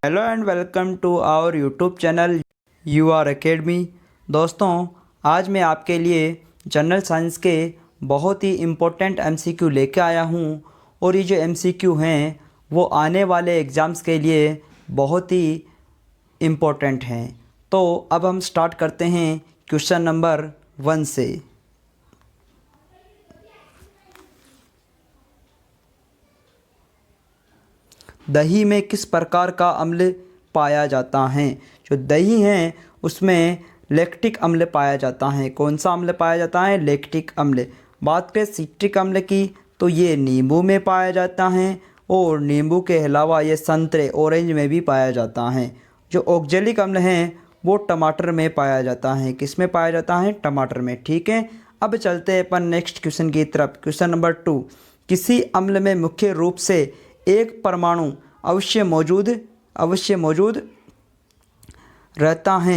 Hello and welcome to our YouTube channel you are academy. दोस्तों, आज मैं आपके लिए जनरल साइंस के बहुत ही इम्पोर्टेंट एमसीक्यू लेके आया हूँ और ये जो एमसीक्यू हैं वो आने वाले एग्ज़ाम्स के लिए बहुत ही इम्पोर्टेंट हैं। तो अब हम स्टार्ट करते हैं क्वेश्चन नंबर 1 से। दही में किस प्रकार का अम्ल पाया जाता है? जो दही है उसमें लैक्टिक अम्ल पाया जाता है। कौन सा अम्ल पाया जाता है? लैक्टिक अम्ल। बात करें सिट्रिक अम्ल की तो ये नींबू में पाया जाता है और नींबू के अलावा ये संतरे ऑरेंज में भी पाया जाता है। जो ऑक्जेलिक अम्ल है वो टमाटर में पाया जाता है। किस में पाया जाता है? टमाटर में। ठीक है, अब चलते हैं अपन नेक्स्ट क्वेश्चन की तरफ। क्वेश्चन नंबर 2, किसी अम्ल में मुख्य रूप से एक परमाणु अवश्य मौजूद रहता है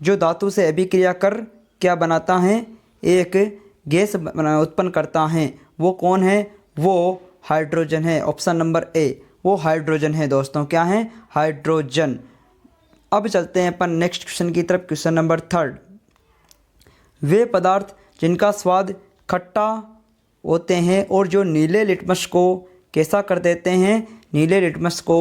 जो धातु से अभिक्रिया कर क्या बनाता है? एक गैस उत्पन्न करता है। वो कौन है? वो हाइड्रोजन है। ऑप्शन नंबर ए, वो हाइड्रोजन है। दोस्तों, क्या है? हाइड्रोजन। अब चलते हैं अपन नेक्स्ट क्वेश्चन की तरफ। क्वेश्चन नंबर 3, वे पदार्थ जिनका स्वाद खट्टा होते हैं और जो नीले लिटमस को कैसा कर देते हैं? नीले लिटमस को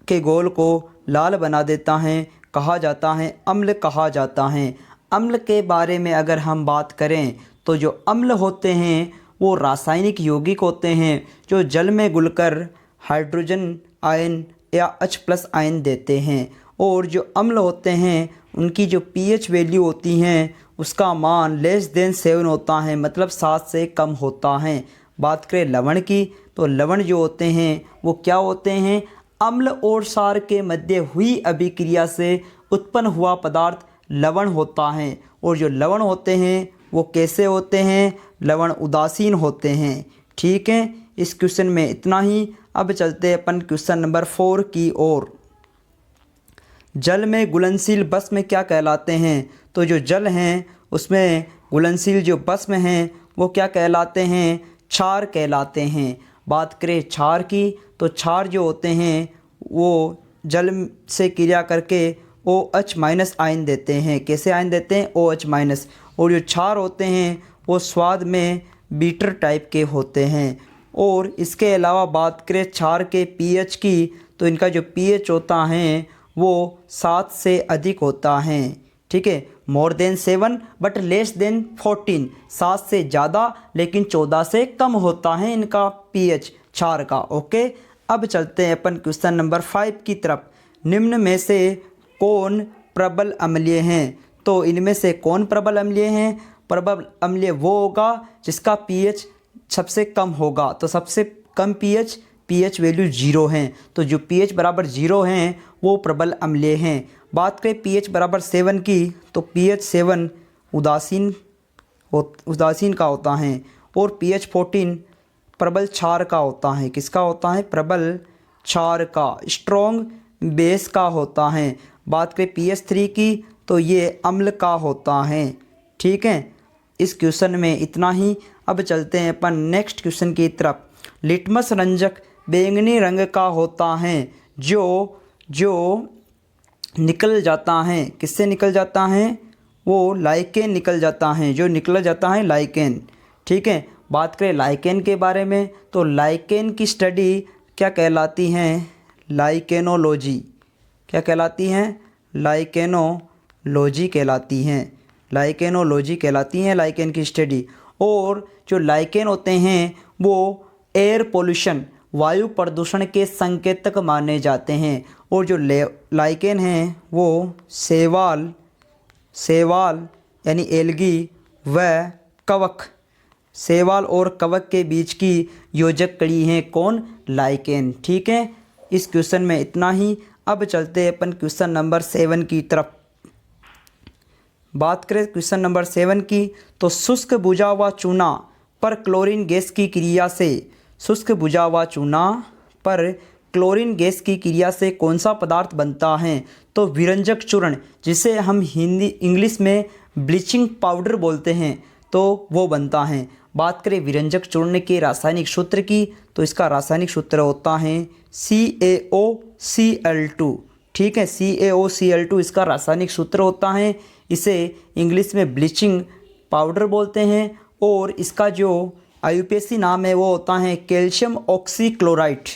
के गोल को लाल बना देता है, कहा जाता है अम्ल कहा जाता है। अम्ल के बारे में अगर हम बात करें तो जो अम्ल होते हैं वो रासायनिक यौगिक होते हैं जो जल में घुलकर हाइड्रोजन आयन या H+ आयन देते हैं। और जो अम्ल होते हैं उनकी जो pH वैल्यू होती हैं उसका मान <7 होता है, मतलब 7 से कम होता है। बात करें लवण की तो लवण जो होते हैं वो क्या होते हैं? अम्ल और क्षार के मध्य हुई अभिक्रिया से उत्पन्न हुआ पदार्थ लवण होता है। और जो लवण होते हैं वो कैसे होते हैं? लवण उदासीन होते हैं। ठीक है, इस क्वेश्चन में इतना ही। अब चलते हैं अपन क्वेश्चन नंबर 4 की ओर। जल में घुलनशील भस्म क्या कहलाते हैं? तो जो जल हैं उसमें घुलनशील जो भस्म हैं वो क्या कहलाते हैं? क्षार कहलाते हैं। बात करें क्षार की तो क्षार जो होते हैं वो जल से क्रिया करके OH- आयन देते हैं। कैसे आयन देते हैं? OH-। और जो क्षार होते हैं वो स्वाद में बीटर टाइप के होते हैं। और इसके अलावा बात करें क्षार के pH की तो इनका जो pH होता है वो 7 से अधिक होता है। ठीक है, more than 7 but less than 14, 7 से ज़्यादा लेकिन 14 से कम होता है इनका pH क्षार का। ओके, अब चलते हैं अपन क्वेश्चन नंबर 5 की तरफ। निम्न में से कौन प्रबल अम्लीय हैं? तो इनमें से कौन प्रबल अम्लीय हैं? प्रबल अम्लीय वो होगा जिसका pH सबसे कम होगा। तो सबसे कम pH वैल्यू 0 हैं, तो जो pH बराबर 0 हैं वो प्रबल अम्लीय हैं। बात करें pH बराबर 7 की तो pH 7 उदासीन का होता है और pH 14 प्रबल क्षार का होता है। किसका होता है? प्रबल क्षार का, स्ट्रॉन्ग बेस का होता है। बात करें pH 3 की तो ये अम्ल का होता है। ठीक है, इस क्वेश्चन में इतना ही। अब चलते हैं अपन नेक्स्ट क्वेश्चन की तरफ। लिटमस रंजक बैंगनी रंग का होता है जो निकल जाता है। किससे निकल जाता है? वो लाइकेन निकल जाता है, जो निकल जाता है लाइकेन। ठीक है, बात करें लाइकेन के बारे में तो लाइकेन की स्टडी क्या कहलाती है? लाइकेनोलॉजी। क्या कहलाती हैं? लाइकेनोलॉजी कहलाती हैं। लाइकेनोलॉजी कहलाती हैं लाइकेन की स्टडी। और जो लाइकेन होते हैं वो एयर पोल्यूशन, वायु प्रदूषण के संकेतक माने जाते हैं। और जो लाइकेन हैं वो शैवाल यानी एल्गी व कवक, शैवाल और कवक के बीच की योजक कड़ी हैं। कौन? लाइकेन। ठीक है, इस क्वेश्चन में इतना ही। अब चलते हैं अपन क्वेश्चन नंबर 7 की तरफ। बात करें क्वेश्चन नंबर 7 की तो शुष्क बुझा हुआ चूना पर क्लोरीन गैस की क्रिया से, शुष्क बुझा हुआ चूना पर क्लोरीन गैस की क्रिया से कौन सा पदार्थ बनता है? तो विरंजक चूर्ण, जिसे हम इंग्लिश में ब्लीचिंग पाउडर बोलते हैं, तो वो बनता है। बात करें विरंजक चूर्ण के रासायनिक सूत्र की, तो इसका रासायनिक सूत्र होता है CaOCl2। ठीक है, CaOCl2 इसका रासायनिक सूत्र होता है। इसे इंग्लिश में ब्लीचिंग पाउडर बोलते हैं और इसका जो IUPAC नाम है वो होता है कैल्शियम ऑक्सीक्लोराइड।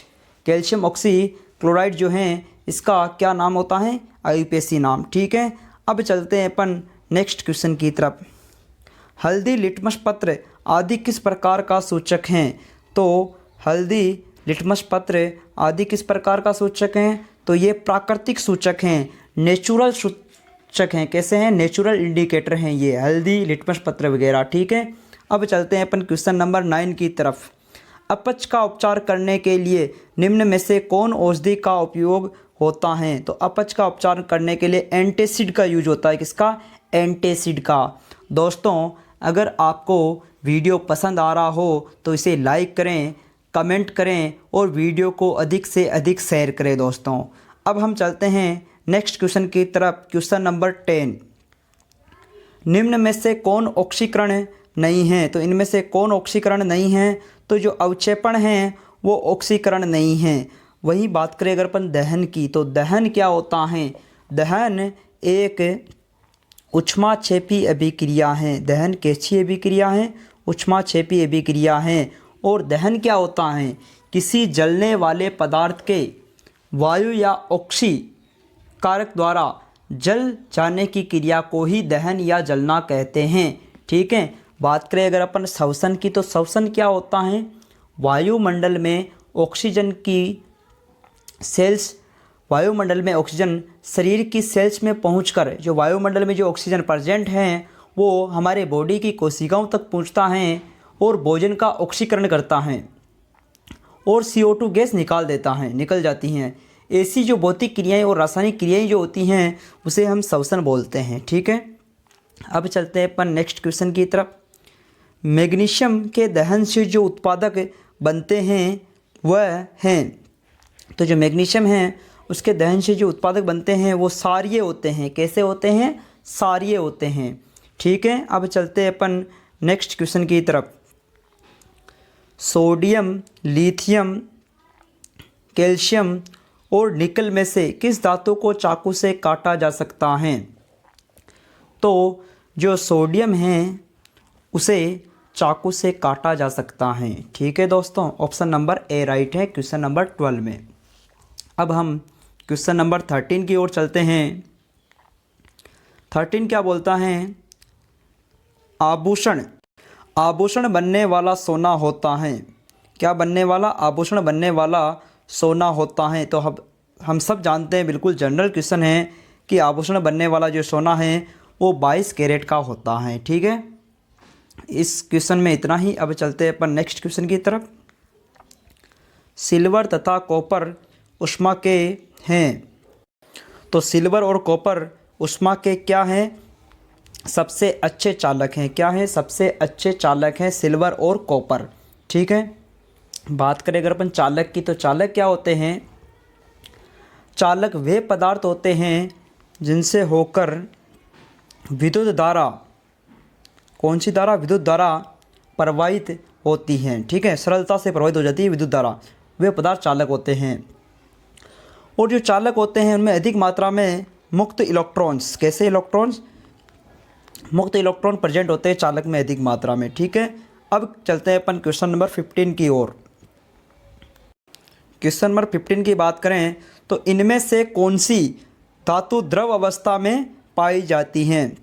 कैल्शियम ऑक्सीक्लोराइड जो है इसका क्या नाम होता है, IUPAC नाम। ठीक है, अब चलते हैं अपन नेक्स्ट क्वेश्चन की तरफ। हल्दी, लिटमस पत्र आदि किस प्रकार का सूचक हैं? तो हल्दी, लिटमस पत्र आदि किस प्रकार का सूचक हैं? तो ये प्राकृतिक सूचक हैं, नेचुरल सूचक हैं। कैसे हैं? नेचुरल इंडिकेटर हैं ये हल्दी, लिटमस पत्र वगैरह। ठीक है, अब चलते हैं अपन क्वेश्चन नंबर 9 की तरफ। अपच का उपचार करने के लिए निम्न में से कौन औषधि का उपयोग होता है? तो अपच का उपचार करने के लिए एंटासिड का यूज होता है। किसका? एंटासिड का। दोस्तों, अगर आपको वीडियो पसंद आ रहा हो तो इसे लाइक करें, कमेंट करें और वीडियो को अधिक से अधिक शेयर करें दोस्तों। अब हम चलते हैं नेक्स्ट क्वेश्चन की तरफ। क्वेश्चन नंबर 10, निम्न में से कौन ऑक्सीकरण नहीं है? तो इनमें से कौन ऑक्सीकरण नहीं है? तो जो अवक्षेपण हैं वो ऑक्सीकरण नहीं है। वही बात करें अगर अपन दहन की, तो दहन क्या होता है? दहन एक ऊष्माक्षेपी अभिक्रिया है। दहन कैसी अभिक्रिया है? ऊष्माक्षेपी अभिक्रिया है। और दहन क्या होता है? किसी जलने वाले पदार्थ के वायु या ऑक्सीकारक द्वारा जल जाने की क्रिया को ही दहन या जलना कहते हैं। ठीक है, बात करें अगर अपन श्वसन की, तो श्वसन क्या होता है? वायुमंडल में ऑक्सीजन की सेल्स, वायुमंडल में ऑक्सीजन शरीर की सेल्स में पहुंचकर जो वायुमंडल में जो ऑक्सीजन प्रेजेंट हैं वो हमारे बॉडी की कोशिकाओं तक पहुंचता है और भोजन का ऑक्सीकरण करता है और CO2 गैस निकल जाती हैं। ऐसी जो भौतिक क्रियाएं और रासायनिक क्रियाएं जो होती हैं उसे हम श्वसन बोलते हैं। ठीक है, अब चलते हैं अपन नेक्स्ट क्वेश्चन की तरफ। मैग्नीशियम के दहन से जो उत्पादक बनते हैं वह हैं, तो जो मैग्नीशियम है उसके दहन से जो उत्पादक बनते हैं वो सारिये होते हैं। कैसे होते हैं? सारिये होते हैं। ठीक है, अब चलते हैं अपन नेक्स्ट क्वेश्चन की तरफ। सोडियम, लिथियम, कैल्शियम और निकल में से किस धातु को चाकू से काटा जा सकता है? तो जो सोडियम है उसे चाकू से काटा जा सकता है। ठीक है दोस्तों, ऑप्शन नंबर ए राइट है क्वेश्चन नंबर 12 में। अब हम क्वेश्चन नंबर 13 की ओर चलते हैं। 13 क्या बोलता है? आभूषण, आभूषण बनने वाला सोना होता है। क्या बनने वाला? आभूषण बनने वाला सोना होता है। तो हम सब जानते हैं, बिल्कुल जनरल क्वेश्चन है कि आभूषण बनने वाला जो सोना है वो 22 कैरेट का होता है। ठीक है, इस क्वेश्चन में इतना ही। अब चलते हैं अपन नेक्स्ट क्वेश्चन की तरफ। सिल्वर तथा कॉपर ऊष्मा के हैं, तो सिल्वर और कॉपर ऊष्मा के क्या हैं? सबसे अच्छे चालक हैं। क्या है? सबसे अच्छे चालक हैं सिल्वर और कॉपर। ठीक है, बात करें अगर अपन चालक की, तो चालक क्या होते हैं? चालक वे पदार्थ होते हैं जिनसे होकर विद्युत धारा, कौन सी धारा? विद्युत धारा प्रवाहित होती हैं। ठीक है, सरलता से प्रवाहित हो जाती है विद्युत धारा, वे पदार्थ चालक होते हैं। और जो चालक होते हैं उनमें अधिक मात्रा में मुक्त इलेक्ट्रॉन्स, कैसे इलेक्ट्रॉन्स? मुक्त इलेक्ट्रॉन प्रेजेंट होते हैं चालक में अधिक मात्रा में। ठीक है, अब चलते हैं अपन क्वेश्चन नंबर 15 की ओर। क्वेश्चन नंबर 15 की बात करें तो इनमें से कौन सी धातु द्रव अवस्था में पाई जाती हैं?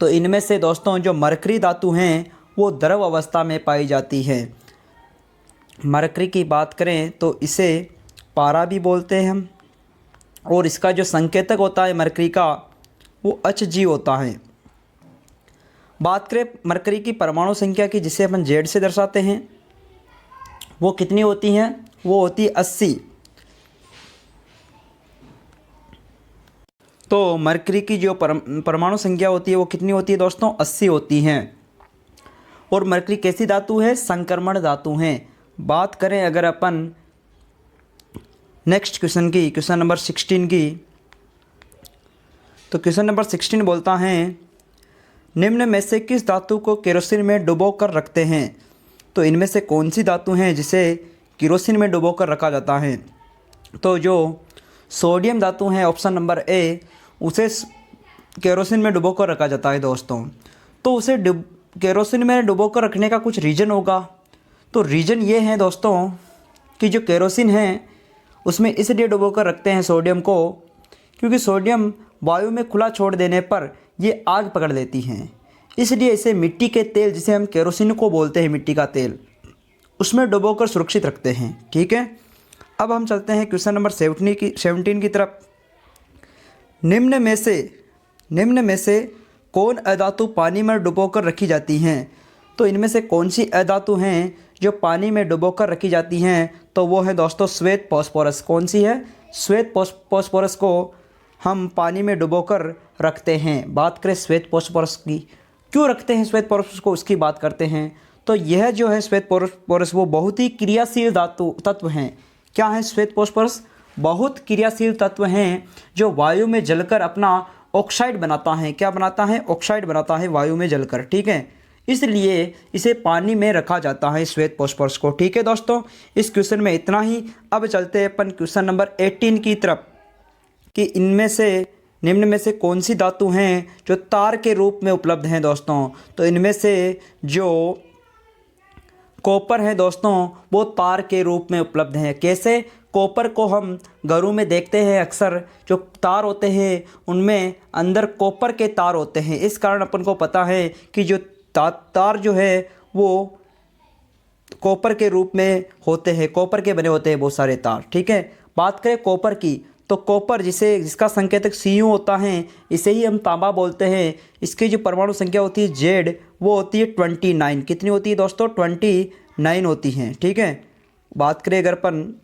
तो इनमें से दोस्तों जो मरकरी धातु हैं वो द्रव अवस्था में पाई जाती है। मरकरी की बात करें तो इसे पारा भी बोलते हैं हम, और इसका जो संकेतक होता है मरकरी का वो Hg होता है। बात करें मरकरी की परमाणु संख्या की, जिसे अपन Z से दर्शाते हैं, वो कितनी होती हैं? वो होती है 80। तो मरकरी की जो परमाणु संख्या होती है वो कितनी होती है दोस्तों? 80 होती हैं। और मरकरी कैसी धातु है? संक्रमण धातु है। बात करें अगर अपन नेक्स्ट क्वेश्चन की, क्वेश्चन नंबर 16 की, तो क्वेश्चन नंबर 16 बोलता है निम्न में से किस धातु को केरोसिन में डुबो कर रखते हैं? तो इनमें से कौन सी धातु हैं जिसे केरोसिन में डुबो कर रखा जाता है? तो जो सोडियम धातु है ऑप्शन नंबर ए, उसे केरोसिन में डुबो कर रखा जाता है दोस्तों। तो उसे केरोसिन में डुबो कर रखने का कुछ रीज़न होगा। तो रीज़न ये है दोस्तों कि जो केरोसिन है उसमें इसलिए डुबो कर रखते हैं सोडियम को, क्योंकि सोडियम वायु में खुला छोड़ देने पर ये आग पकड़ लेती हैं। इसलिए इसे मिट्टी के तेल, जिसे हम केरोसिन को बोलते हैं मिट्टी का तेल, उसमें डुबोकर सुरक्षित रखते हैं। ठीक है, अब हम चलते हैं क्वेश्चन नंबर 17 की तरफ। निम्न में से कौन अधातु पानी में डुबोकर रखी जाती हैं? तो इनमें से कौन सी अधातु हैं जो पानी में डुबोकर रखी जाती हैं? तो वो है दोस्तों श्वेत फास्फोरस। कौन सी है? श्वेत फास्फोरस को हम पानी में डुबोकर रखते हैं। बात करें श्वेत फास्फोरस की, क्यों रखते हैं श्वेत फास्फोरस को, उसकी बात करते हैं। तो यह जो है श्वेत फास्फोरस वो बहुत ही क्रियाशील तत्व हैं। क्या है श्वेत फास्फोरस? बहुत क्रियाशील तत्व हैं जो वायु में जलकर अपना ऑक्साइड बनाता है। क्या बनाता है? ऑक्साइड बनाता है वायु में जलकर। ठीक है, इसलिए इसे पानी में रखा जाता है श्वेत फास्फोरस को। ठीक है दोस्तों, इस क्वेश्चन में इतना ही। अब चलते हैं अपन क्वेश्चन नंबर 18 की तरफ कि निम्न में से कौन सी धातु हैं जो तार के रूप में उपलब्ध हैं दोस्तों? तो इनमें से जो कॉपर है दोस्तों वो तार के रूप में उपलब्ध हैं। कैसे? कॉपर को हम घरों में देखते हैं, अक्सर जो तार होते हैं उनमें अंदर कॉपर के तार होते हैं। इस कारण अपन को पता है कि जो तार जो है वो कॉपर के रूप में होते हैं, कॉपर के बने होते हैं बहुत सारे तार। ठीक है, बात करें कॉपर की, तो कॉपर जिसका संकेतक Cu होता है, इसे ही हम तांबा बोलते हैं। इसकी जो परमाणु संख्या होती है Z, वो होती है 29। कितनी होती है दोस्तों? 29 होती हैं। ठीक है, बात करें अगर अपन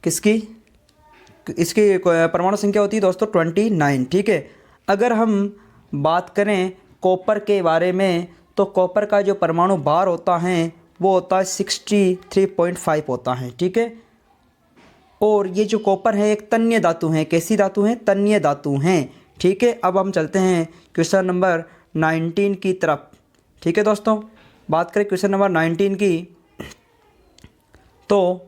इसकी परमाणु संख्या होती है दोस्तों 29। ठीक है, अगर हम बात करें कॉपर के बारे में, तो कॉपर का जो परमाणु भार होता है वो होता है 63.5 होता है। ठीक है, और ये जो कॉपर है एक तन्य धातु है। कैसी धातु है? तन्य धातु हैं। ठीक है, अब हम चलते हैं क्वेश्चन नंबर 19 की तरफ। ठीक है दोस्तों, बात करें क्वेश्चन नंबर 19 की, तो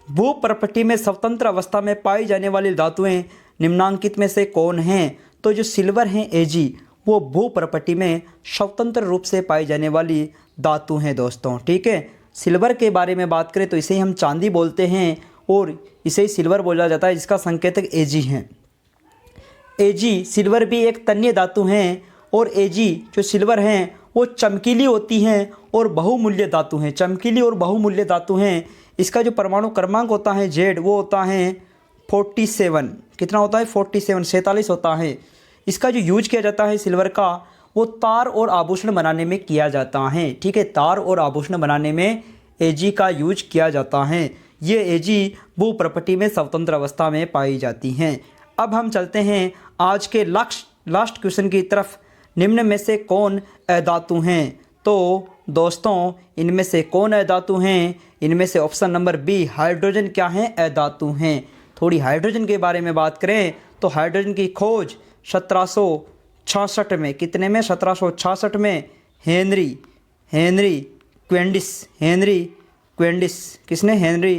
भूपर्पटी में स्वतंत्र अवस्था में पाई जाने वाली धातुएं निम्नांकित में से कौन हैं? तो जो सिल्वर है Ag, वो भूपर्पटी में स्वतंत्र रूप से पाई जाने वाली धातु हैं दोस्तों। ठीक है, सिल्वर के बारे में बात करें तो इसे ही हम चांदी बोलते हैं और इसे ही सिल्वर बोला जाता है, जिसका संकेतक Ag है। Ag सिल्वर भी एक तन्य धातु हैं और Ag जो सिल्वर हैं वो चमकीली होती हैं और बहुमूल्य धातु हैं। चमकीली और बहुमूल्य धातु हैं। इसका जो परमाणु क्रमांक होता है Z, वो होता है 47। कितना होता है? 47 होता है। इसका जो यूज किया जाता है सिल्वर का, वो तार और आभूषण बनाने में किया जाता है। ठीक है, तार और आभूषण बनाने में Ag का यूज किया जाता है। ये Ag भूपर्पटी में स्वतंत्र अवस्था में पाई जाती हैं। अब हम चलते हैं आज के लास्ट क्वेश्चन की तरफ। निम्न में से कौन अधातु हैं? तो दोस्तों इनमें से कौन अधातु हैं? इनमें से ऑप्शन नंबर बी हाइड्रोजन क्या है? अधातु हैं। थोड़ी हाइड्रोजन के बारे में बात करें तो हाइड्रोजन की खोज 1766 में, कितने में? 1766 में हेनरी क्वेंडिस किसने? हेनरी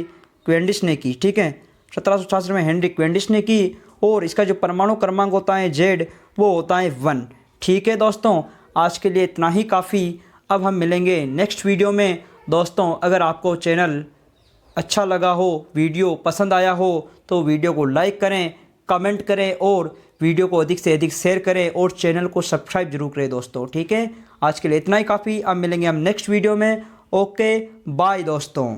क्वेंडिस ने की। ठीक है, 1766 में हेनरी क्वेंडिस ने की और इसका जो परमाणु क्रमांक होता है Z, वो होता है 1। ठीक है दोस्तों, आज के लिए इतना ही काफ़ी। अब हम मिलेंगे नेक्स्ट वीडियो में। दोस्तों अगर आपको चैनल अच्छा लगा हो, वीडियो पसंद आया हो, तो वीडियो को लाइक करें, कमेंट करें और वीडियो को अधिक से अधिक शेयर करें और चैनल को सब्सक्राइब जरूर करें दोस्तों। ठीक है, आज के लिए इतना ही काफ़ी। अब मिलेंगे हम नेक्स्ट वीडियो में। ओके, बाय दोस्तों।